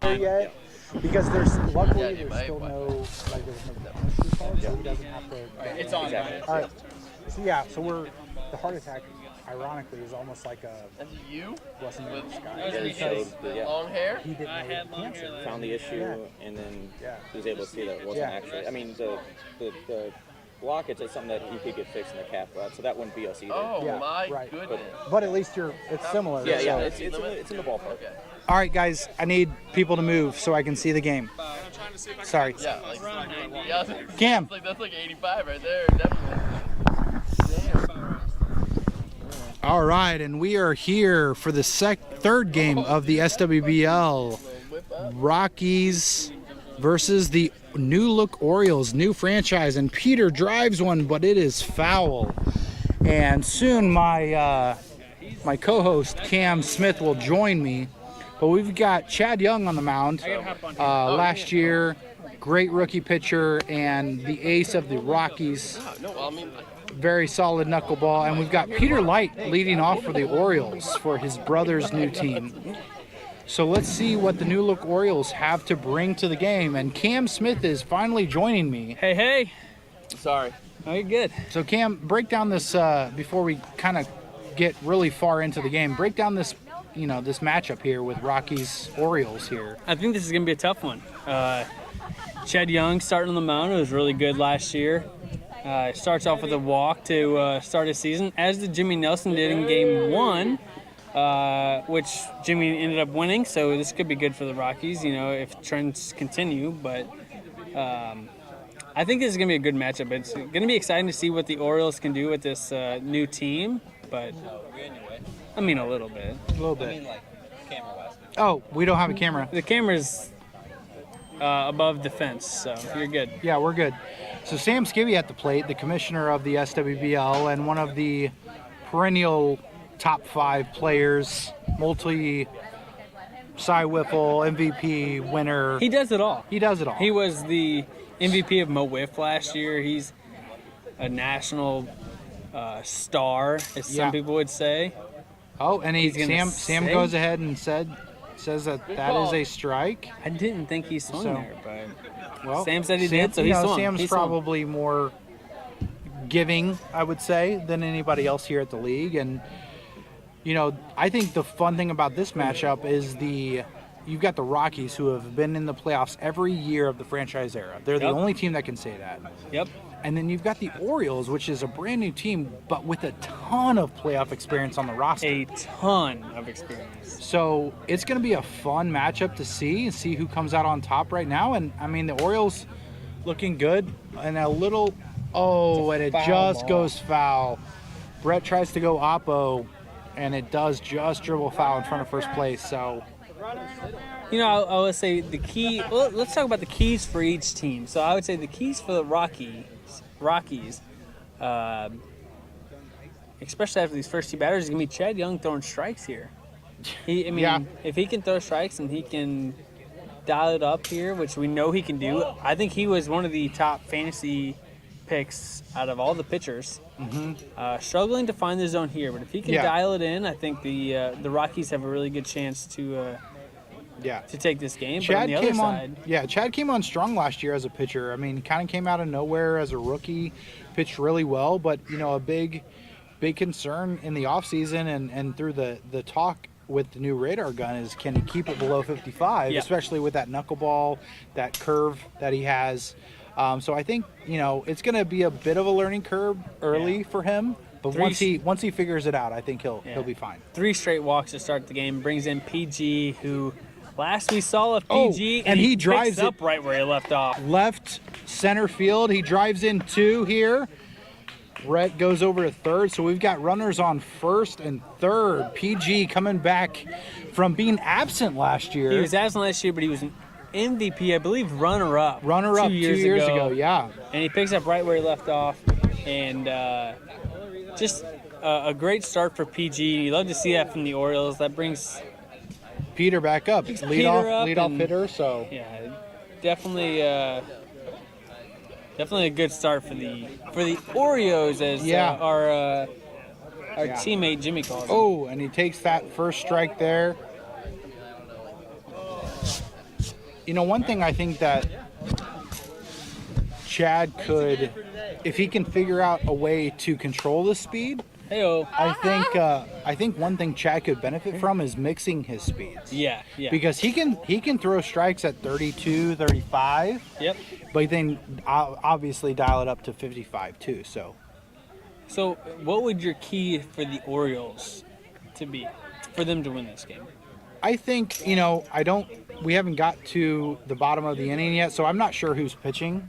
yet. Because luckily there's still no, like there's no chemistry card, so he doesn't have to. It's on. Exactly. All right. So the heart attack, ironically, is almost like a. That's you? Blessing in disguise. Yeah, he showed Long hair? He didn't know he had cancer. found the issue, and then he was able to see that it wasn't actually. I mean, the blockage is something that he could get fixed in the calf rod, so that wouldn't be us either. Oh my goodness! But at least it's similar. Yeah, so. it's in the ballpark. Okay. All right, guys, I need people to move so I can see the game. Sorry. Yeah, Cam. That's like 85 right there, definitely. Damn. All right, and we are here for the third game of the SWBL. Rockies versus the new look Orioles, new franchise, and Peter drives one, but it is foul. And soon my co-host Cam Smith will join me. But we've got Chad Young on the mound. Last year, great rookie pitcher and the ace of the Rockies. Very solid knuckleball. And we've got Peter Light leading off for the Orioles for his brother's new team. So let's see what the new look Orioles have to bring to the game. And Cam Smith is finally joining me. Hey. Sorry. Oh, you're good. So Cam, break down this before we kind of get really far into the game. Break down this this matchup here with Rockies Orioles here. I think this is going to be a tough one. Chad Young starting on the mound was really good last year. Starts off with a walk to start his season, as did Jimmy Nelson did in Game 1, which Jimmy ended up winning. So this could be good for the Rockies, if trends continue. But I think this is going to be a good matchup. It's going to be exciting to see what the Orioles can do with this new team. But I mean, a little bit. A little bit. I mean, like, camera-wise. Oh, we don't have a camera. The camera's above the fence, so you're good. Yeah, we're good. So Sam Skibby at the plate, the commissioner of the SWBL and one of the perennial top 5 players, multi-Cy Whipple, MVP winner. He does it all. He does it all. He was the MVP of Mo Whiff last year. He's a national star, as some people would say. Oh, and Sam goes ahead and says that is a strike. I didn't think he swung there, but Sam said he did, so he swung. Sam's probably more giving, I would say, than anybody else here at the league. And I think the fun thing about this matchup is you've got the Rockies, who have been in the playoffs every year of the franchise era. They're the only team that can say that. Yep. And then you've got the Orioles, which is a brand new team, but with a ton of playoff experience on the roster. A ton of experience. So it's going to be a fun matchup to see who comes out on top right now. And, I mean, the Orioles looking good and and it just goes foul. Brett tries to go oppo, and it does just dribble foul in front of first place. So, I would say the key. Well, let's talk about the keys for each team. So I would say the keys for the Rockies, especially after these first 2 batters, is gonna be Chad Young throwing strikes here. If he can throw strikes and he can dial it up here, which we know he can do, I think he was one of the top fantasy picks out of all the pitchers. Struggling to find the zone here, but if he can dial it in, I think the Rockies have a really good chance to take this game. But on the other side, Chad came on strong last year as a pitcher. I mean, he kind of came out of nowhere as a rookie, pitched really well, but a big concern in the offseason and through the talk with the new radar gun is, can he keep it below 55, especially with that knuckleball, that curve that he has. So I think it's going to be a bit of a learning curve early for him. But once he figures it out, I think he'll be fine. 3 straight walks to start the game, brings in PG, who last we saw of PG, and he drives picks up right where he left off. Left center field. He drives in 2 here. Brett goes over to third, so we've got runners on first and third. PG coming back from being absent last year. He was absent last year, but he was an MVP, I believe, runner-up. 2 years ago, yeah. And he picks up right where he left off. And just a great start for PG. You love to see that from the Orioles. That brings Peter back up. Lead off hitter, so. Yeah, definitely a good start for the Oreos, as our teammate Jimmy calls it. Oh, and he takes that first strike there. one thing I think that Chad could, if he can figure out a way to control the speed, Heyo. I think one thing Chad could benefit from is mixing his speeds. Yeah. Because he can throw strikes at 32, 35. Yep. But then obviously dial it up to 55 too. So what would your key for the Orioles to be for them to win this game? I think, we haven't got to the bottom of the inning yet, so I'm not sure who's pitching,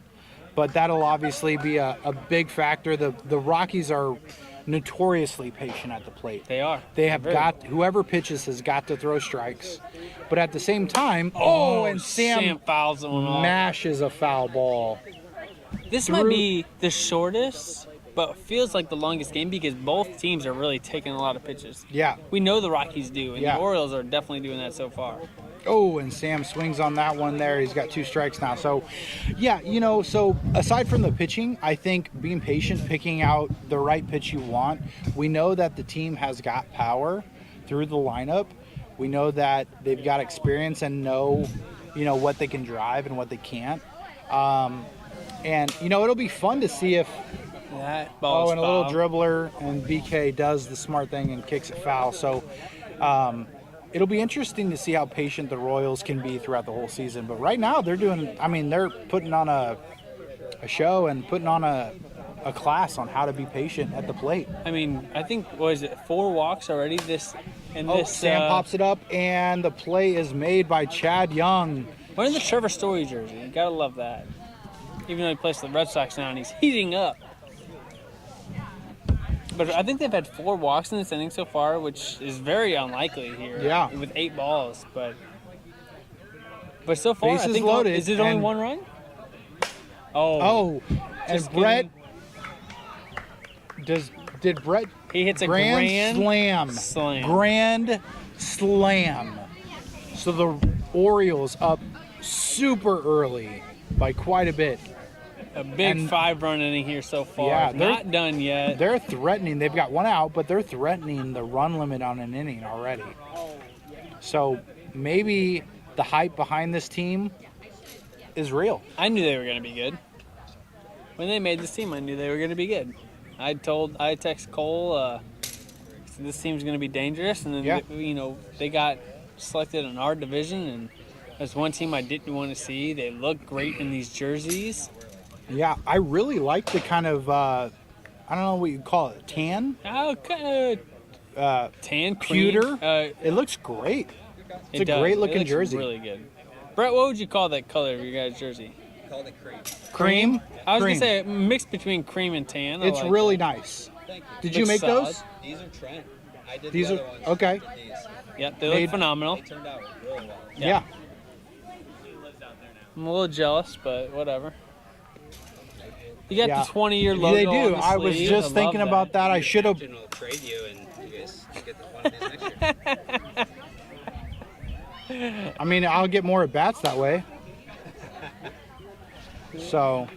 but that'll obviously be a big factor. The Rockies are notoriously patient at the plate. They are. They have whoever pitches has got to throw strikes. But at the same time, and Sam fouls one off. mashes a foul ball. This might be the shortest, but feels like the longest game because both teams are really taking a lot of pitches. Yeah. We know the Rockies do, and Yeah. the Orioles are definitely doing that so far. Oh, and Sam swings on that one there. He's got 2 strikes now. So, yeah, so aside from the pitching, I think being patient, picking out the right pitch you want. We know that the team has got power through the lineup. We know that they've got experience and know, what they can drive and what they can't. And, it'll be fun to see if That ball's and a little foul. dribbler, and BK does the smart thing and kicks it foul. So, it'll be interesting to see how patient the Royals can be throughout the whole season. But right now, they're putting on a show and putting on a class on how to be patient at the plate. I mean, I think, 4 walks already this. Sam pops it up, and the play is made by Chad Young. Wearing the Trevor Story jersey. You gotta love that. Even though he plays for the Red Sox now and he's heating up. But I think they've had 4 walks in this inning so far, which is very unlikely here. Yeah. With 8 balls, but so far, Bases I think loaded, is it only and- 1 run? And Just Brett did Brett He hits a grand slam. Grand slam. So the Orioles up super early by quite a bit. A big and- 5-run inning here so far. Yeah, they're- not done yet. They're threatening. They've got 1 out, but they're threatening the run limit on an inning already. So maybe the hype behind this team is real. I knew they were going to be good. When they made this team, I knew they were going to be good. I texted Cole, this team's going to be dangerous, and then they got selected in our division, and there's one team I didn't want to see. They look great in these jerseys. Yeah, I really like the kind of I don't know what you call it, tan, Tan cream. pewter. It looks great. It's a great looking jersey. Really good. Brett, what would you call that color of your guys' jersey? Called it cream. Cream. I was Cream. gonna say a mix between cream and tan. I It's like really that. nice. Thank you. Did you Looks make solid. those? These are Trent. I did These the are other ones. okay. These. Yep, they Made- look phenomenal. They turned out really well. Yeah. I'm a little jealous, but whatever. You got Yeah. the 20-year logo. They do. On the I was sleeve. just love thinking about that. I should have. Imagine I'll trade you and you guys get one of these next year. I mean, I'll get more at bats that way. So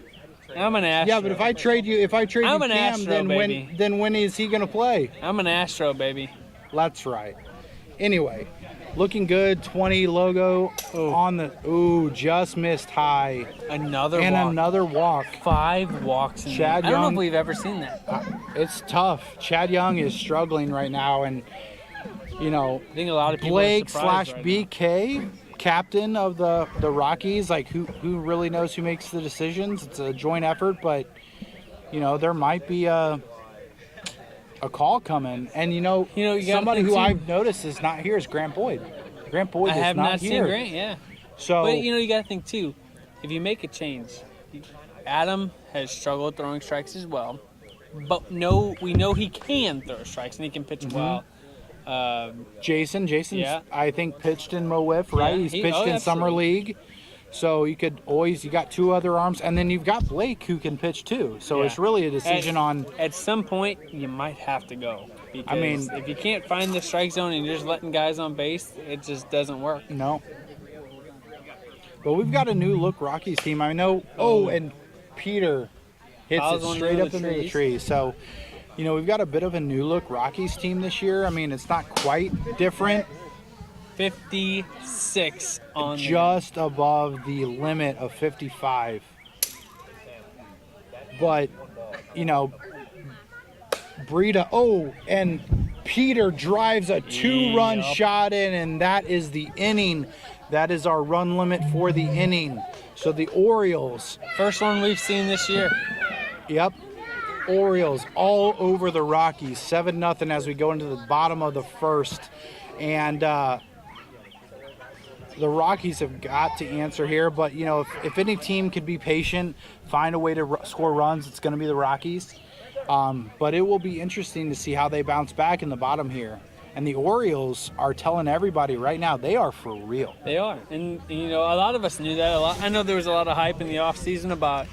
I'm an Astro. yeah, but if I trade you I'm Cam, an Astro, then baby. when is he gonna play? I'm an Astro, baby. That's right. Anyway, looking good. 20 logo on the. Just missed high Another and walk. another walk. 5 walks in Chad there. I don't know Young- if we've ever seen that. It's tough. Chad Young is struggling right now, and I think a lot of people Blake are surprised right /BK, captain of the Rockies, like who really knows who makes the decisions. It's a joint effort, but there might be a call coming. And You gotta somebody think who too- I've noticed is not here is Grant Boyd. Grant Boyd now. I is have not here. seen Grant, yeah. So But you got to think too, if you make a change, Adam has struggled throwing strikes as well, but we know he can throw strikes and he can pitch Mm-hmm. well. Jason's Yeah. I think pitched in MoWIF, right? Yeah, He's he- pitched oh, in summer absolutely. league. So you got 2 other arms, and then you've got Blake who can pitch too. So Yeah. it's really a decision on. At some point, you might have to go. Because I mean- if you can't find the strike zone and you're just letting guys on base, it just doesn't work. No. But we've got a new look Rockies team. I know. Oh, and Peter hits Fouls it one straight into up the into the trees. tree. So, we've got a bit of a new look Rockies team this year. I mean, it's not quite different, 56 on just above the limit of 55. But, you know, Breida, and Peter drives a 2-run shot in, and that is the inning. That is our run limit for the inning. So the Orioles. First one we've seen this year. Yep. Orioles all over the Rockies. 7-0 as we go into the bottom of the first. And the Rockies have got to answer here. But, you know, if any team could be patient, find a way to score runs, it's going to be the Rockies. But it will be interesting to see how they bounce back in the bottom here. And the Orioles are telling everybody right now they are for real. They are. And you know, a lot of us knew that. I know there was a lot of hype in the offseason about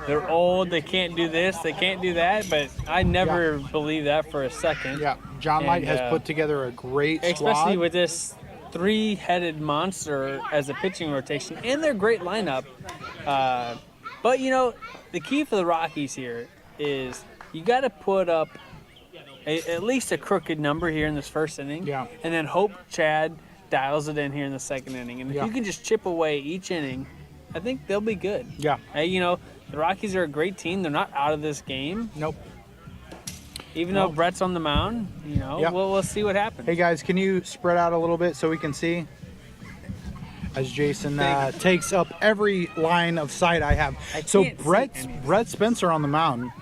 they're old, they can't do this, they can't do that. But I never believed that for a second. Yeah, John Light has put together a great squad. Especially with this 3-headed monster as a pitching rotation and their great lineup. But, you know, the key for the Rockies here is you got to put up at least a crooked number here in this first inning. Yeah. And then hope Chad dials it in here in the second inning. And if you can just chip away each inning, I think they'll be good. Yeah. Hey, you know, the Rockies are a great team. They're not out of this game. Nope. Even though Brett's on the mound, you know, we'll see what happens. Hey, guys, can you spread out a little bit so we can see? As Jason takes up every line of sight I have. So Brett Spencer on the mound.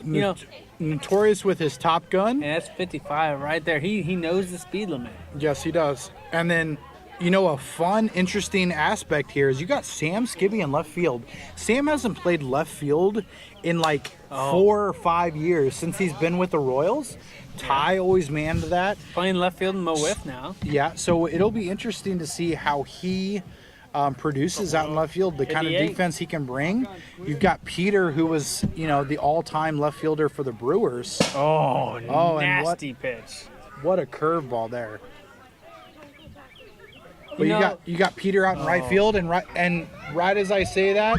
You know, notorious with his Top Gun. And that's 55 right there. He knows the speed limit. Yes, he does. And then, you know, a fun, interesting aspect here is you got Sam Skibby in left field. Sam hasn't played left field in like 4 or 5 years since he's been with the Royals. Ty always manned that. Playing left field in Mo Whiff now. Yeah, so it'll be interesting to see how he produces out in left field, the kind of defense he can bring. You've got Peter, who was, you know, the all-time left fielder for the Brewers. Oh, nasty pitch. What a curveball there. But you got Peter out in right field, and right as I say that,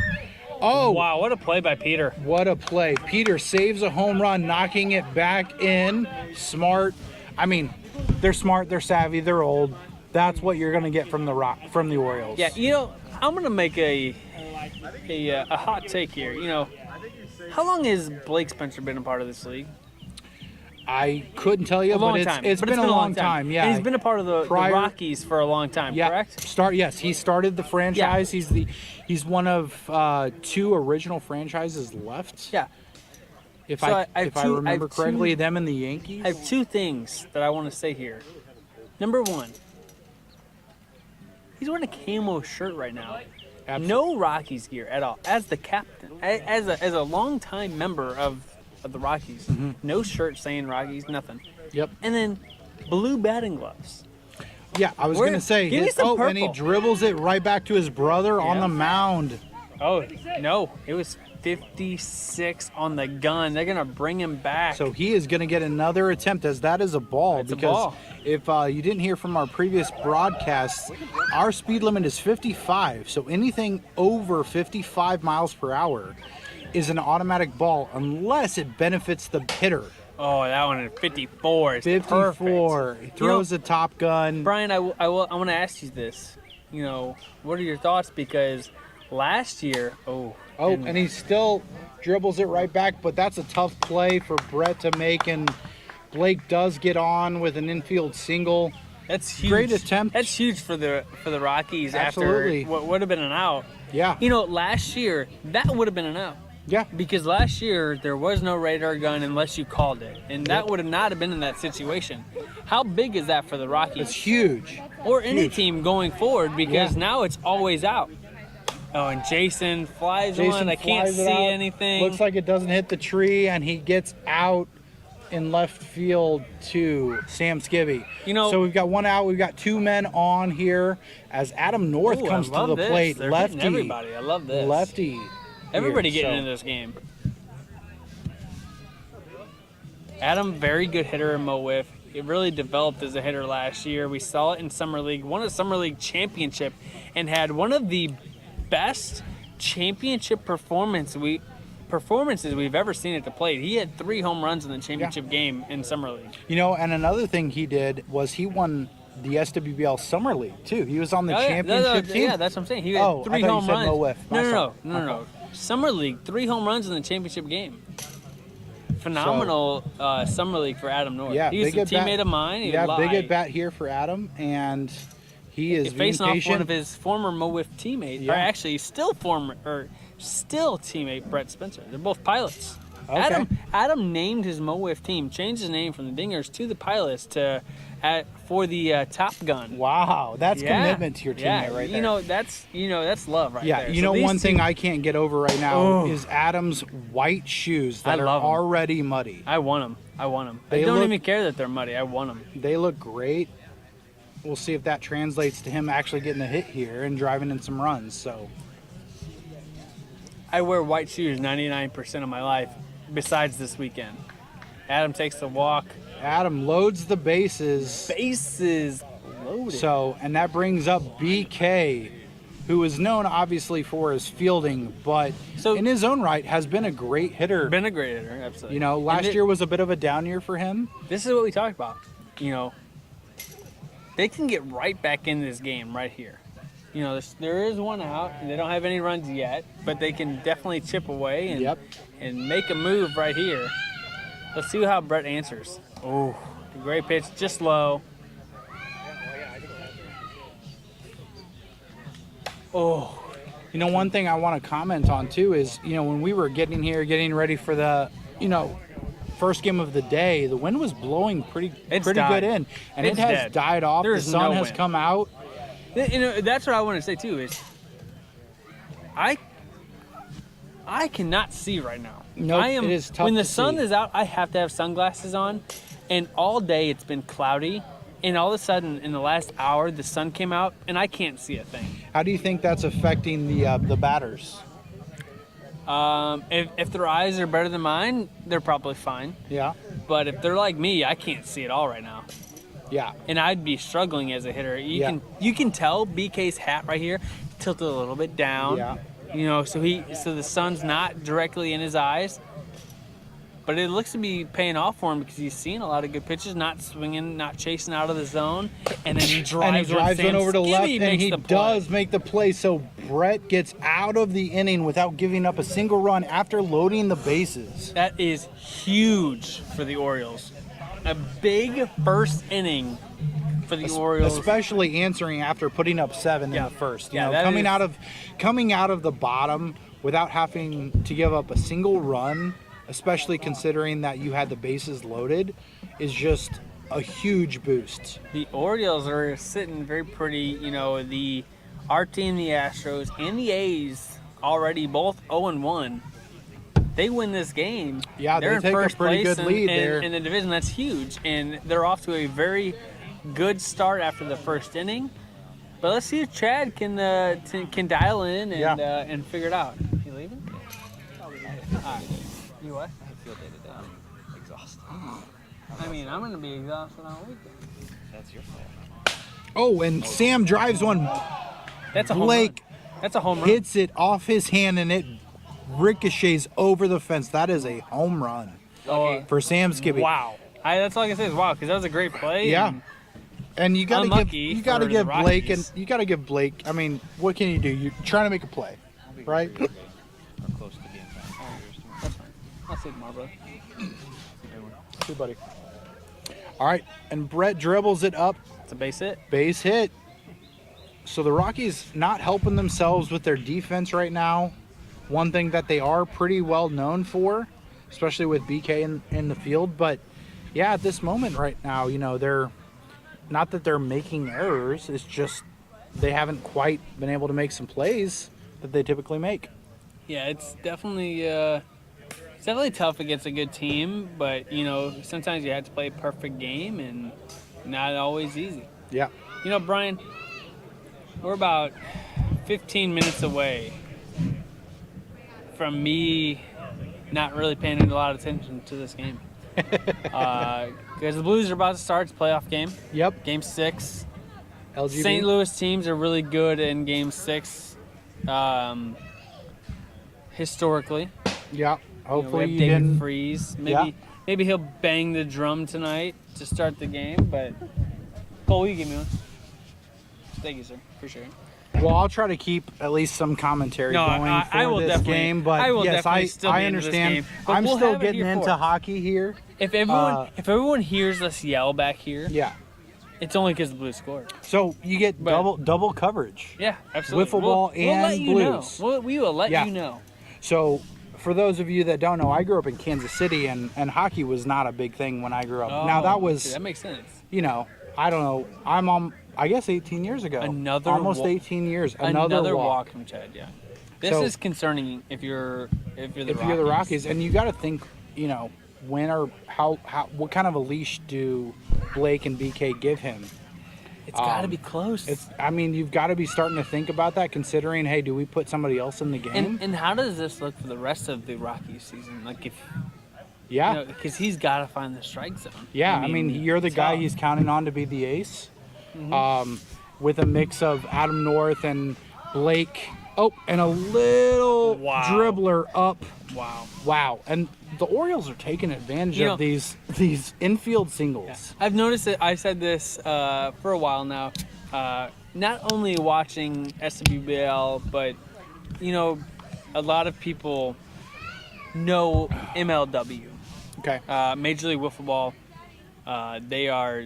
wow, what a play by Peter. What a play. Peter saves a home run, knocking it back in. Smart. I mean, they're smart, they're savvy, they're old. That's what you're going to get from the Orioles. Yeah, you know, I'm going to make a hot take here. You know, how long has Blake Spencer been a part of this league? I couldn't tell you, but it's been a long time. Yeah, and he's been a part of the Rockies for a long time. Correct? Yes, he started the franchise. Yeah. He's one of 2 original franchises left. Yeah. If I remember correctly, them and the Yankees. I have 2 things that I want to say here. Number 1. He's wearing a camo shirt right now. Absolutely. No Rockies gear at all. As the captain, as a longtime member of the Rockies, no shirt saying Rockies, nothing. Yep. And then blue batting gloves. Yeah, I was going to say. And he dribbles it right back to his brother on the mound. Oh, no. It was 56 on the gun. They're going to bring him back. So he is going to get another attempt, as that is a ball. It's a ball. If you didn't hear from our previous broadcasts, our speed limit is 55. So anything over 55 miles per hour is an automatic ball unless it benefits the hitter. Oh, that one at 54 is 54. Perfect. He throws a Top Gun. Brian, I want to ask you this. You know, what are your thoughts? Because last year, and he still dribbles it right back, but that's a tough play for Brett to make, and Blake does get on with an infield single. That's huge. Great attempt. That's huge for the Rockies. Absolutely. After what would have been an out. Yeah. You know, last year that would have been an out. Yeah. Because last year there was no radar gun unless you called it, and that would have not have been in that situation. How big is that for the Rockies? It's huge. Or any team going forward, because now it's always out. Oh, and Jason flies one. I can't see anything. Looks like it doesn't hit the tree, and he gets out in left field to Sam Skibby. You know, so we've got 1 out. We've got 2 men on here as Adam North comes to the plate. They're lefty. Everybody, I love this. Lefty. Everybody getting into this game. Adam, very good hitter in Mo Whiff. It really developed as a hitter last year. We saw it in Summer League. Won a Summer League championship and had one of the best championship performances we've ever seen at the plate. He had 3 home runs in the championship game in Summer League. You know, and another thing he did was he won the SWBL Summer League too. He was on the Oh, yeah. championship team. Yeah, that's what I'm saying. He had Oh, I 3 thought you home said runs. Mo Whiff. No. Summer League, 3 home runs in the championship game. Phenomenal Summer League for Adam North. Yeah, he was a big at bat. teammate of mine. He Yeah, big lied. at bat here for Adam, and he is He's being facing off patient. one of his former Mo Whiff teammates, Yeah. or actually still teammate Brett Spencer. They're both pilots. Okay. Adam named his Mo Whiff team, changed his name from the Dingers to the Pilots for the Top Gun. Wow, that's Yeah. commitment to your teammate Yeah, right there. that's love right Yeah, there. you So know these one thing two- I can't get over right now Oh. is Adam's white shoes that I are love 'em. already muddy. I want them. I They don't look- even care that they're muddy. I want them. They look great. We'll see if that translates to him actually getting a hit here and driving in some runs. So I wear white shoes 99% of my life, besides this weekend. Adam takes the walk. Adam loads the bases. Bases loaded. So, and that brings up BK, who is known obviously for his fielding, but So- in his own right has been a great hitter. Been a great hitter, absolutely. You know, last And year was a bit of a down year for him. this is what we talked about. You know, they can get right back in this game right here. You know, there is one out, and they don't have any runs yet, but they can definitely chip away and make a move right here. Let's see how Brett answers. Oh, great pitch, just low. Oh, You know, one thing I want to comment on too is, you know, when we were getting ready for the, you know, first game of the day, the wind was blowing pretty It's good died. in, and It's it has dead. died off. There's the sun no has wind. come out. you know, that's what I want to say too. Is I cannot see right now. Nope, I am. it is tough when the to sun see. is out, I have to have sunglasses on, and all day it's been cloudy, and all of a sudden in the last hour the sun came out, and I can't see a thing. How do you think that's affecting the batters? If their eyes are better than mine, they're probably fine. Yeah, But if they're like me, I can't see it all right now, yeah, and I'd be struggling as a hitter. Yeah. You can tell BK's hat right here tilted a little bit down. yeah. You know, so the sun's not directly in his eyes, but it looks to be paying off for him because he's seeing a lot of good pitches, not swinging, not chasing out of the zone, and then he drives, one over to Skibby left, and makes he the play. does make the play. So Brett gets out of the inning without giving up a single run after loading the bases. That is huge for the Orioles. A big first inning for the Orioles. Especially answering after putting up 7 Yeah. in the first. You Yeah, know, that coming out of the bottom without having to give up a single run, especially considering that you had the bases loaded, is just a huge boost. The Orioles are sitting very pretty. You know, our team, the Astros, and the A's already both 0-1. They win this game. Yeah, they're they in take a first pretty place good lead in, there. in the division. That's huge, and they're off to a very good start after the first inning. But let's see if Chad can dial in and figure it out. You leaving? All right. You what? I feel day to day. I'm exhausted. I mean, I'm gonna be exhausted on weekend. That's your fault. Oh, and Sam drives one. That's a home Blake run. That's a home run. hits it off his hand, and it ricochets over the fence. That is a home run Oh, for Sam Skibby. wow. That's all I can say is wow, because that was a great play. Yeah. and And you gotta Unlucky give for the Blake, and Rockies. you gotta give Blake. I mean, what can you do? You're trying to make a play, right? Or close to being fine. That's fine. I'll see you tomorrow, brother. See, buddy. All right, and Brett dribbles it up, It's a base hit. base hit. So the Rockies not helping themselves with their defense right now. One thing that they are pretty well known for, especially with BK in the field. But yeah, at this moment right now, you know, they're not that they're making errors. It's just they haven't quite been able to make some plays that they typically make. Yeah, it's definitely tough against a good team, but you know sometimes you have to play a perfect game, and not always easy. Yeah. You know, Brian, we're about 15 minutes away from me not really paying a lot of attention to this game. Because the Blues are about to start. It's a playoff game. Yep. Game 6. LGB. St. Louis teams are really good in Game 6, historically. Yeah. Hopefully we you have David didn't. Freeze. Yeah. Maybe he'll bang the drum tonight to start the game, but Cole, will you give me one? Thank you, sir. Appreciate it. Well, I'll try to keep at least some commentary going for I will this definitely, game, but I will yes, definitely still I be into this understand. game, but I'm we'll still have it getting here into for us. hockey here. If everyone hears us yell back here, Yeah. it's only because the Blues scored. So you get But- double coverage. Yeah, absolutely. Wiffle ball we'll let and you Blues. know. We will let Yeah. you know. So for those of you that don't know, I grew up in Kansas City, and hockey was not a big thing when I grew up. Now that was, that makes sense. you know, I don't know. I'm on, I guess 18 years ago. Almost 18 years. Another walk. from Chad. Yeah. This So- is concerning if you're the If Rockies. you're the Rockies, and you got to think, you know, when or how what kind of a leash do Blake and BK give him? It's got to be close. I mean, you've got to be starting to think about that, considering, hey, do we put somebody else in the game? and how does this look for the rest of the Rockies season? Like if Yeah, because he's got to find the strike zone. yeah. I mean, you're the guy tough. he's counting on to be the ace, Mm-hmm. with a mix of Adam North and Blake. Oh, and a little Wow. dribbler up. Wow. Wow, and the Orioles are taking advantage You of know- these infield singles. I've noticed that. I said this for a while now. Not only watching SWBL, but you know, a lot of people know MLW, Okay. Major League Wiffle Ball. They are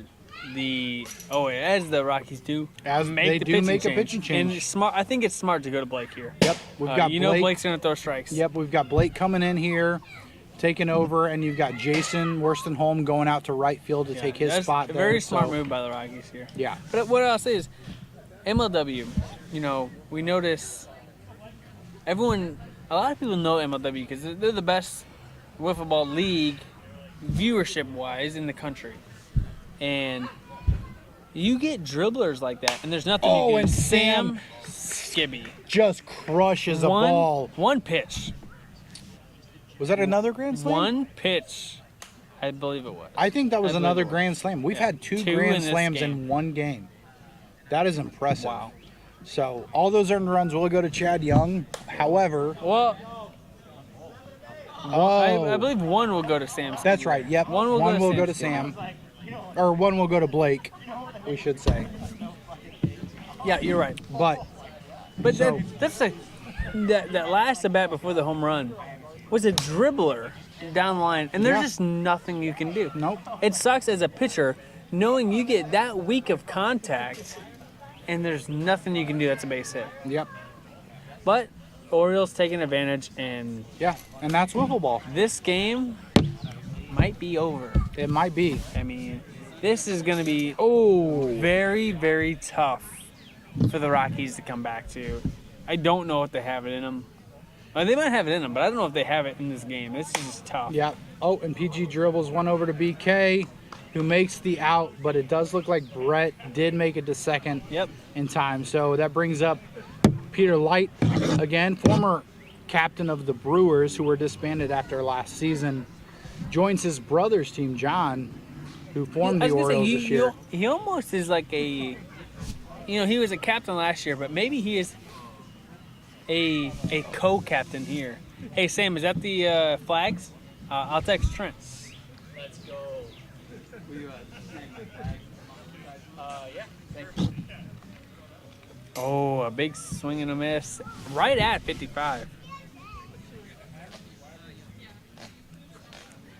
as the Rockies do. They do make a pitching change. And it's smart. I think it's smart to go to Blake here. Yep, we've got you know Blake. Blake's gonna throw strikes. Yep, we've got Blake coming in here, taking over, and you've got Jason Worstonholm going out to right field to take his That's spot a there. very smart So, move by the Rockies here. Yeah. But what I'll say is, MLW, you know, we notice a lot of people know MLW because they're the best wiffle ball league viewership-wise in the country. And you get dribblers like that, and there's nothing Oh, you can and do. Sam Skibby. Just crushes a ball. One pitch. Was that another grand slam? One pitch, I believe it was. I think that was I believe another it was. grand slam. We've had two Two grand in this slams game. in one game. That is impressive. Wow. So all those earned runs will go to Chad Young. However, Well, oh, I believe one will go to Sam. that's right. Yep. One will go to Sam. Or one will go to Blake, we should say. Yeah, you're right. But So- that last at bat before the home run was a dribbler down the line, and there's Yeah. just nothing you can do. Nope. It sucks as a pitcher knowing you get that weak of contact, and there's nothing you can do. That's a base hit. Yep. But Orioles taking advantage, and Yeah. And that's wiffle ball. this game might be over. It might be. I mean, this is going to be Oh. very, very tough for the Rockies to come back to. I don't know if they have it in them. They might have it in them, but I don't know if they have it in this game. This is just tough. Yeah. Oh, and PG dribbles one over to BK, who makes the out, but it does look like Brett did make it to second Yep. in time. So that brings up Peter Light again, former captain of the Brewers, who were disbanded after last season, joins his brother's team, John, who formed I the was gonna say, Orioles this year. he almost is like a, he was a captain last year, but maybe he is a co-captain here. Hey, Sam, is that the flags? I'll text Trent. Let's go. Yeah, thank you. Oh, a big swing and a miss. Right at 55.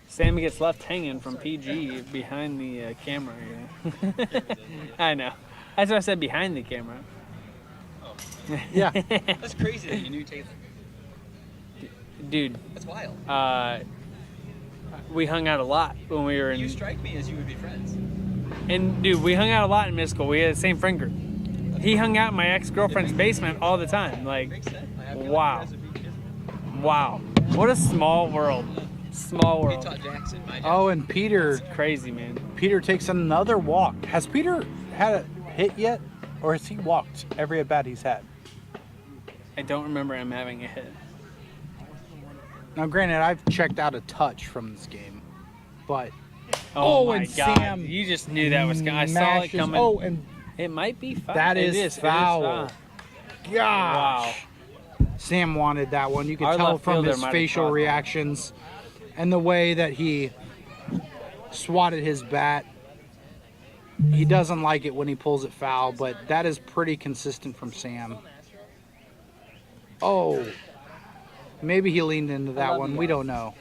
Sam gets left hanging from PG behind the camera here. I know. That's what I said, behind the camera. Yeah. That's crazy that you knew Taylor. Dude, That's wild. we hung out a lot when we were in... You strike me as you would be friends. And, dude, we hung out a lot in middle school. We had the same friend group. He hung out in my ex-girlfriend's basement all the time. Like, Makes sense. I feel wow. like you guys would be kids. Wow. What a small world. Small world. Utah Jackson, my dad. Oh, and Peter Crazy, man. takes another walk. Has Peter had a hit yet, or has he walked every at bat he's had? I don't remember him having a hit. Now, granted, I've checked out a touch from this game, but Oh, my and God. Sam You just knew that was coming. I saw it mashes- coming. Oh, and It might be foul. that It is It foul. is Gosh. Sam wanted that one. You could Our tell left from fielder his might have facial caught that. reactions and the way that he swatted his bat. he doesn't like it when he pulls it foul, but that is pretty consistent from Sam. Oh, maybe he leaned into that one. We don't know.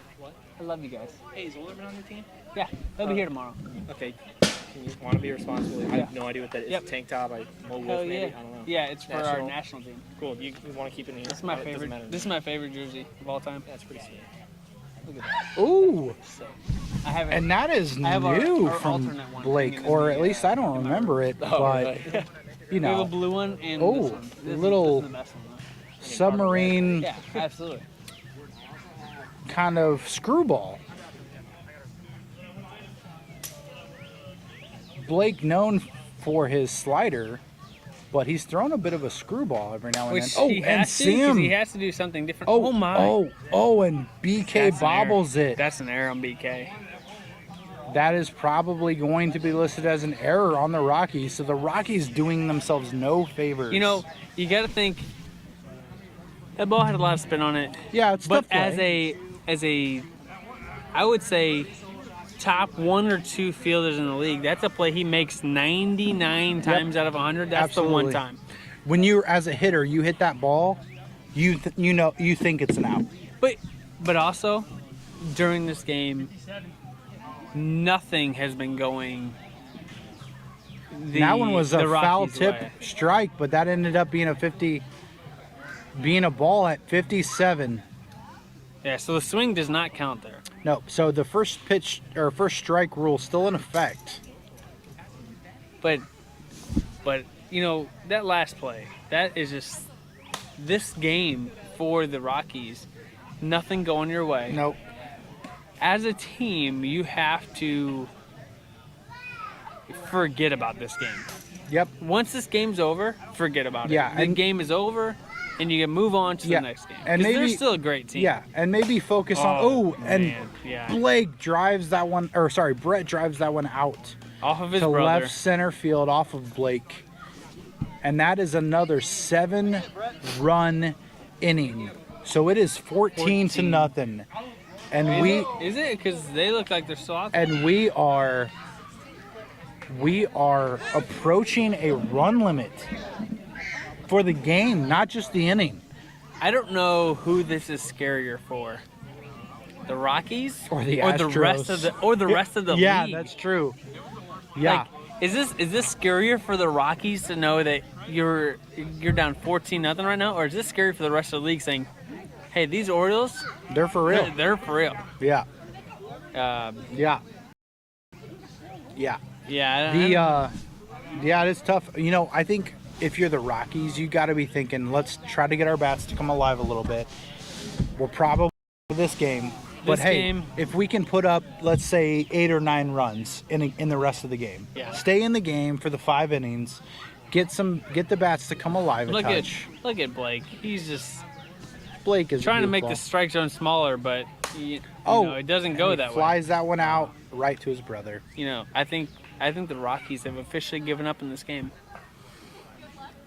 I love you guys. Hey, is Oliver on the team? Yeah, he'll be here tomorrow. Okay. Can you want to be responsible? I have no idea what that is. Yep. Tank top, Wolf Hell maybe? yeah. I don't know. Yeah, it's for our national team. Cool. You want to keep it in here? This is my favorite. This is my favorite jersey of all time. That's pretty sweet. Look at that. Ooh, So, I have it. and that is I have our new from alternate one Blake, hanging in or the, at least I don't remember it, Oh, but really? you We have a know, blue one and Oh, this one. This little is the best one. submarine Yeah, absolutely. kind of screwball. Blake known for his slider, but he's thrown a bit of a screwball every now and Which then. Oh, he and has to, 'cause Sam. he has to do something different. Oh, Oh my! and BK That's an error. bobbles it. That's an error on BK. That is probably going to be listed as an error on the Rockies. So the Rockies doing themselves no favors. You know, you got to think that ball had a lot of spin on it. yeah, it's But tough play. as a, I would say, top 1 or 2 fielders in the league, that's a play he makes 99 times out of 100. That's the Absolutely. one time. When you, as a hitter, you hit that ball, you think it's an out. But also, during this game, nothing has been going. That one was a the foul Rockies' tip way. strike, but that ended up being being a ball at 57. Yeah, so the swing does not count there. No, so the first pitch or first strike rule still in effect. But you know, that last play, that is just this game for the Rockies. Nothing going your way. Nope. As a team, you have to forget about this game. Yep. Once this game's over, forget about Yeah, it. The and- game is over, and you can move on to Yeah, the next game. and 'Cause they're maybe- still a great team. Yeah, and maybe focus on. Oh, And man, yeah. Blake drives that one, or sorry, Brett drives that one out Off of his to brother. left center field off of Blake, and that is another 7-run inning. So it is 14 to 14. nothing, and Is it? Because they look like they're still out there. and we are approaching a run limit for the game, not just the inning. I don't know who this is scarier for. The Rockies Or the rest of Astros. the rest of the Yeah, league. that's true. Yeah. Like, is this scarier for the Rockies to know that you're down 14-0 right now, or is this scary for the rest of the league saying, "Hey, these Orioles, They're for real. they're for real." Yeah. Yeah, Yeah. Yeah, it's tough. You know, I think if you're the Rockies, you got to be thinking, let's try to get our bats to come alive a little bit. We're probably this game, but This hey, game- if we can put up, let's say 8 or 9 runs in the rest of the game, Yeah. stay in the game for the 5 innings, get the bats to come alive a look touch. at Blake. He's just Blake is trying to make goofball. the strike zone smaller, but you Oh, know, it doesn't go and he that way. flies that one out right to his brother. You know, I think the Rockies have officially given up in this game.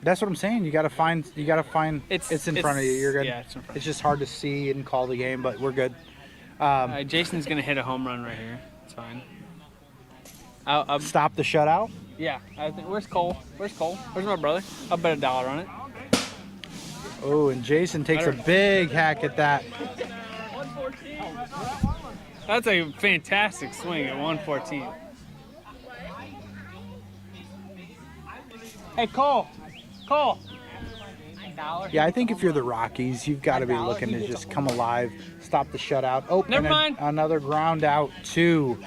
That's what I'm saying. You got to find. It's in front of you. You're good. Yeah, it's in front. It's just hard to see and call the game, but we're good. Jason's gonna hit a home run right here. It's fine. I'll Stop the shutout. yeah. I think. Where's Cole? Where's my brother? I'll bet $1 on it. Oh, and Jason takes a big hack at that. That's a fantastic swing at 114. Hey, Cole. Yeah, I think if you're the Rockies, you've got to be looking to just come alive, stop the shutout. Oh, Never and mind. another ground out to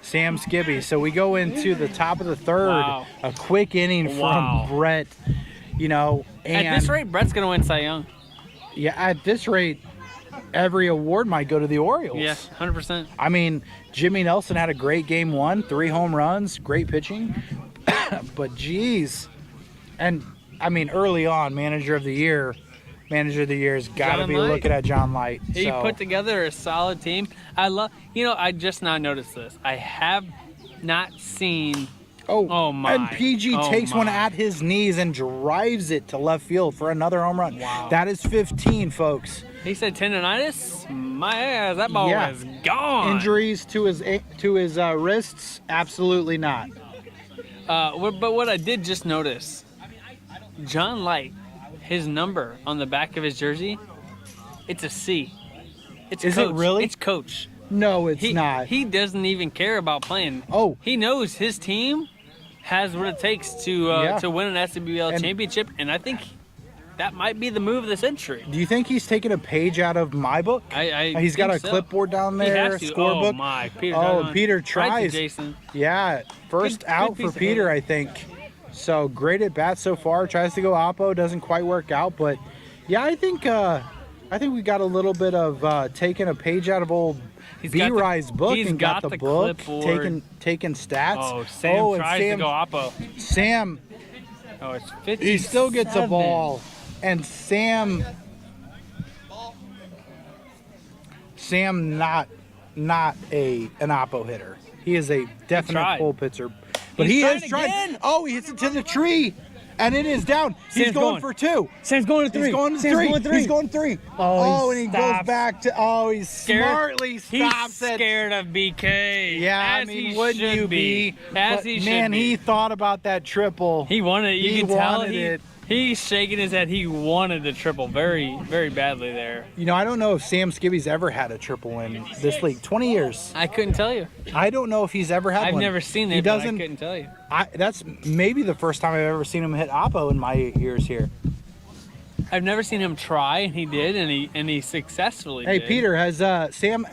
Sam Skibby. So we go into the top of the third. Wow. A quick inning Wow. from Brett. You know, and At this rate, Brett's gonna win Cy Young. yeah, at this rate, every award might go to the Orioles. Yeah, 100%. I mean, Jimmy Nelson had a great game 1, 3 home runs, great pitching. But geez, and I mean, early on, manager of the year has got to John be Light. looking at John Light. He So, put together a solid team. I just now noticed this. I have not seen. Oh, my. And PG Oh, takes one my. at his knees and drives it to left field for another home run. Wow. That is 15, folks. He said tendonitis. My ass, that ball Yeah. is gone. Injuries to his wrists? Absolutely not. But what I did just notice, John Light, his number on the back of his jersey, it's a C. It's Is coach. it really? It's coach. No, it's not. He doesn't even care about playing. Oh. He knows his team has what it takes to win an SWBL championship, and I think that might be the move of the century. Do you think he's taking a page out of my book? He's got a clipboard down there, He has to. scorebook. Oh my! Peter Right tries. to Jason. Yeah, first Good out piece for of Peter, hitting. I think. So great at bat so far. Tries to go oppo, doesn't quite work out, but yeah, I think we got a little bit of taking a page out of old B-Ri's book he's and got the book, clipboard. taking stats. Oh, Sam and tries to go oppo. Sam, Oh, it's 50. he still gets a ball, and Sam not an oppo hitter. He is a definite tried. pull pitcher, but He's he trying is trying. again. Oh, he hits it to the tree, and it is down. He's Sam's going going. for two. Sam's going to three. He's going to Sam's three. going three. He's going three. Oh, and he he goes stops. back to. Oh, he smartly stops He's it. scared of BK. Yeah, as I mean, he wouldn't should you be? As But, he should man, be. he thought about that triple. He wanted it. You He can tell wanted it. he's shaking his head. He wanted the triple very, very badly there. You know, I don't know if Sam Skibby's ever had a triple in this league. 20 years. I couldn't tell you. I don't know if he's ever had I've one. never seen He it, but I doesn't. couldn't tell you. That's maybe the first time I've ever seen him hit oppo in my years here. I've never seen him try, and he did, and he successfully Hey, did. Peter, has Sam?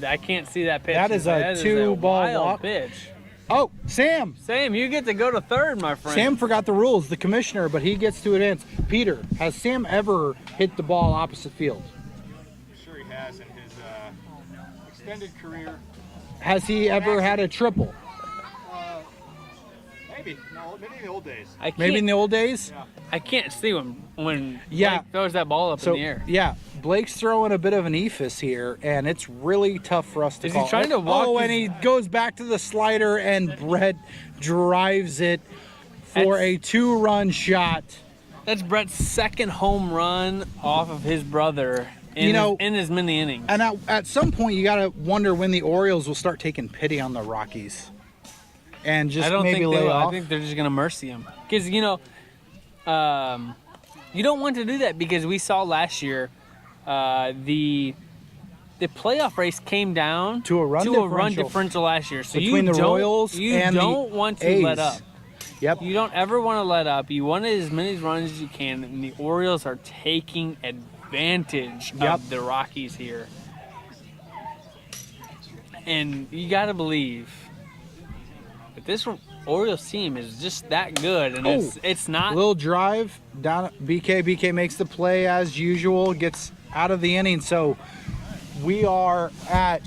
I can't see that pitch. That is a two-ball wild walk. pitch. Oh, Sam! Sam, you get to go to third, my friend. Sam forgot the rules, the commissioner, but he gets to advance. Peter, has Sam ever hit the ball opposite field? Sure he has in his extended career. Has he ever had a triple? Maybe. No, maybe in the old days. I can't, Maybe in the old days? I can't see when Yeah. Blake throws that ball up So, in the air. yeah, Blake's throwing a bit of an eephus here, and it's really tough for us to Is he call. trying to walk Oh, his- and he goes back to the slider, and Brett drives it for a two-run shot. That's Brett's second home run off of his brother in his mini innings. And at some point, you got to wonder when the Orioles will start taking pity on the Rockies. And just I don't maybe think they lay will. off. I think they're just gonna mercy him because you don't want to do that because we saw last year the playoff race came down To a run differential last year. So between you the don't, Royals you and don't the want to A's. let up. Yep. You don't ever want to let up. You want as many runs as you can, and the Orioles are taking advantage of the Rockies here. And you got to believe that this Orioles team is just that good, and it's not. Little drive down at BK. BK makes the play as usual, gets out of the inning. So we are at,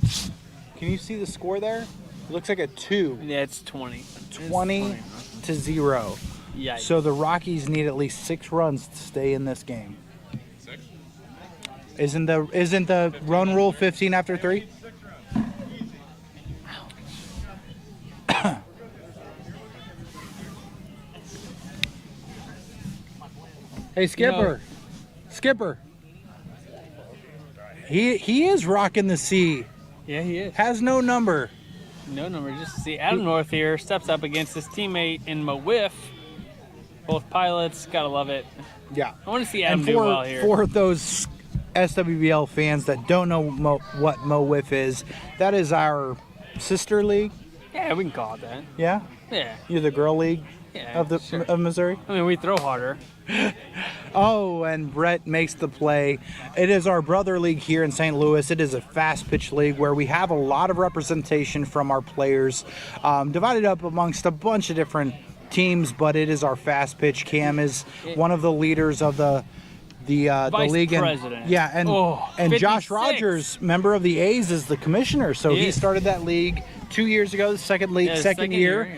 can you see the score there? It looks like a 2. Yeah, it's 20. 20 to 0. Yikes. So the Rockies need at least 6 runs to stay in this game. Isn't the run rule 15 after 3? Hey, Skipper. Skipper. He is rocking the C. Yeah, he is. Has no number. No number. Just see Adam North here steps up against his teammate in Mawif. Both pilots, gotta love it. Yeah. I want to see Adam And do well here. for those SWBL fans that don't know what MoWIF is, that is our sister league. Yeah, we can call it that. Yeah, Yeah. you're the girl league Yeah. of the sure. of Missouri. I mean, we throw harder. Oh, and Brett makes the play. It is our brother league here in St. Louis. It is a fast pitch league where we have a lot of representation from our players, divided up amongst a bunch of different teams. But it is our fast pitch. Cam is one of the leaders of the Vice league. president. And Josh 56. Rogers, member of the A's, is the commissioner. So he Yes. started that league 2 years ago. The second league, Yeah, second year.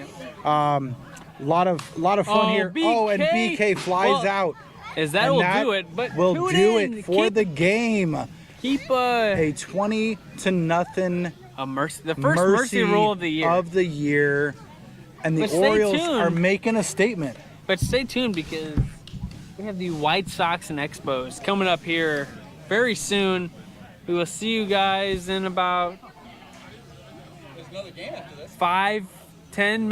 yeah. Lot of fun Oh, here. BK. Oh, and BK flies Well, out. Is that And will that do it? But will who do in? it for Keep- the game. keep A 20-0 a mercy. The first mercy rule of the year. And the But stay Orioles tuned. are making a statement. But stay tuned because we have the White Sox and Expos coming up here very soon. We will see you guys in about 5-10 minutes.